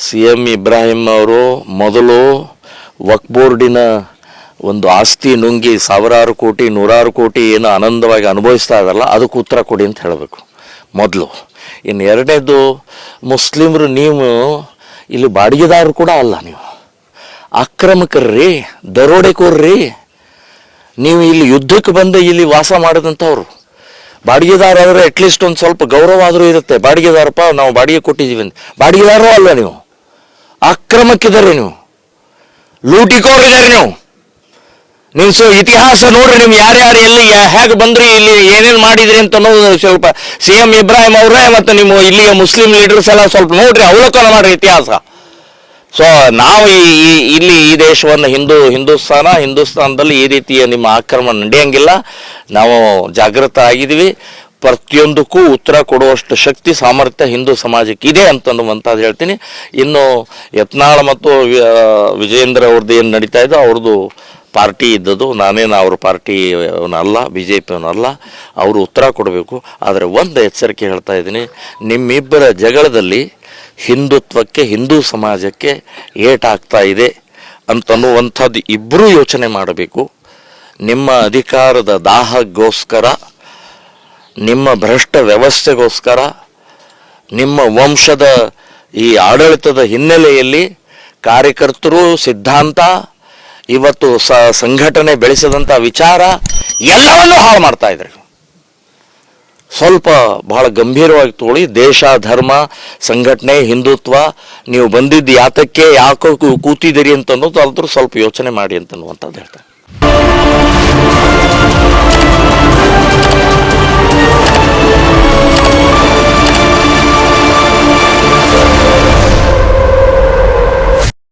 CM Ibrahim ಅವರು ಮೊದಲು ವಕ್ಫ್ ಬೋರ್ಡಿನ ಒಂದು ಆಸ್ತಿ ನುಂಗಿ ಸಾವಿರಾರು ಕೋಟಿ ನೂರಾರು ಕೋಟಿ ಏನು ಆನಂದವಾಗಿ ಅನುಭವಿಸ್ತಾ ಇದಾರಲ್ಲ ಅದಕ್ಕೆ ಉತ್ತರ ಕೊಡಿ ಅಂತ ಹೇಳಬೇಕು ಮೊದಲು. ಇನ್ನು ಎರಡನೇದು, ಮುಸ್ಲಿಮರು ನೀವು ಇಲ್ಲಿ ಬಾಡಿಗೆದಾರರು ಕೂಡ ಅಲ್ಲ, ನೀವು ಆಕ್ರಮಕರ್ರಿ, ದರೋಡೆಕೋರ್ರಿ. ನೀವು ಇಲ್ಲಿ ಯುದ್ಧಕ್ಕೆ ಬಂದು ಇಲ್ಲಿ ವಾಸ ಮಾಡಿದಂಥವ್ರು. ಬಾಡಿಗೆದಾರ ಆದರೆ ಅಟ್ಲೀಸ್ಟ್ ಒಂದು ಸ್ವಲ್ಪ ಗೌರವ ಆದರೂ ಇರುತ್ತೆ. ಬಾಡಿಗೆದಾರಪ್ಪ ನಾವು ಬಾಡಿಗೆ ಕೊಟ್ಟಿದ್ದೀವಿ ಅಂತ. ಬಾಡಿಗೆದಾರರೂ ಅಲ್ಲ, ನೀವು ಆಕ್ರಮಕ್ಕಿದ್ದಾರೆ, ನೀವು ಲೂಟಿಕೋರಿದ್ದಾರೆ. ನೀವು ಇತಿಹಾಸ ನೋಡ್ರಿ, ನಿಮ್ಗೆ ಯಾರ್ಯಾರು ಎಲ್ಲಿ ಹೇಗೆ ಬಂದ್ರಿ, ಇಲ್ಲಿ ಏನೇನು ಮಾಡಿದ್ರಿ ಅಂತ ಅನ್ನೋದು ಸ್ವಲ್ಪ CM ಇಬ್ರಾಹಿಂ ಅವರೇ ಮತ್ತು ನಿಮ್ಮ ಇಲ್ಲಿಯ ಮುಸ್ಲಿಂ ಲೀಡರ್ಸ್ ಎಲ್ಲ ಸ್ವಲ್ಪ ನೋಡ್ರಿ, ಅವಲೋಕನ ಮಾಡ್ರಿ ಇತಿಹಾಸ. ಸೊ ನಾವು ಇಲ್ಲಿ ಈ ದೇಶವನ್ನು ಹಿಂದೂಸ್ತಾನದಲ್ಲಿ ಈ ರೀತಿಯ ನಿಮ್ಮ ಆಕ್ರಮಣ ನಡೆಯಂಗಿಲ್ಲ. ನಾವು ಜಾಗೃತ ಆಗಿದ್ದೀವಿ. ಪ್ರತಿಯೊಂದಕ್ಕೂ ಉತ್ತರ ಕೊಡುವಷ್ಟು ಶಕ್ತಿ ಸಾಮರ್ಥ್ಯ ಹಿಂದೂ ಸಮಾಜಕ್ಕೆ ಇದೆ ಅಂತನ್ನುವಂಥದ್ದು ಹೇಳ್ತೀನಿ. ಇನ್ನು ಯತ್ನಾಳ್ ಮತ್ತು ವಿಜಯೇಂದ್ರ ಅವ್ರದ್ದು ಏನು ನಡೀತಾ ಇದ್ದೋ ಅವ್ರದ್ದು ಪಾರ್ಟಿ ಇದ್ದದ್ದು, ನಾನೇನು ಅವ್ರ ಪಾರ್ಟಿಯವನಲ್ಲ, BJPಯವನಲ್ಲ. ಅವರು ಉತ್ತರ ಕೊಡಬೇಕು. ಆದರೆ ಒಂದು ಎಚ್ಚರಿಕೆ ಹೇಳ್ತಾ ಇದ್ದೀನಿ, ನಿಮ್ಮಿಬ್ಬರ ಜಗಳದಲ್ಲಿ ಹಿಂದುತ್ವಕ್ಕೆ, ಹಿಂದೂ ಸಮಾಜಕ್ಕೆ ಏಟಾಗ್ತಾ ಇದೆ ಅಂತನ್ನುವಂಥದ್ದು ಇಬ್ಬರೂ ಯೋಚನೆ ಮಾಡಬೇಕು. ನಿಮ್ಮ ಅಧಿಕಾರದ ದಾಹಗೋಸ್ಕರ, ನಿಮ್ಮ ಭ್ರಷ್ಟ ವ್ಯವಸ್ಥೆಗೋಸ್ಕರ, ನಿಮ್ಮ ವಂಶದ ಈ ಆಡಳಿತದ ಹಿನ್ನೆಲೆಯಲ್ಲಿ ಕಾರ್ಯಕರ್ತರು, ಸಿದ್ಧಾಂತ, ಇವತ್ತು ಸಂಘಟನೆ ಬೆಳೆಸಿದಂಥ ವಿಚಾರ ಎಲ್ಲವನ್ನೂ ಹಾಳು ಮಾಡ್ತಾ ಇದ್ದಾರೆ. ಸ್ವಲ್ಪ ಬಹಳ ಗಂಭೀರವಾಗಿ ತಗೊಳ್ಳಿ. ದೇಶ, ಧರ್ಮ, ಸಂಘಟನೆ, ಹಿಂದುತ್ವ, ನೀವು ಬಂದಿದ್ದು ಯಾತಕ್ಕೆ, ಯಾಕೋ ಕೂತಿದ್ದೀರಿ ಅಂತ ಅನ್ನೋದು ಅದ್ರ ಸ್ವಲ್ಪ ಯೋಚನೆ ಮಾಡಿ ಅಂತನ್ನುವಂಥದ್ದು ಹೇಳ್ತಾರೆ.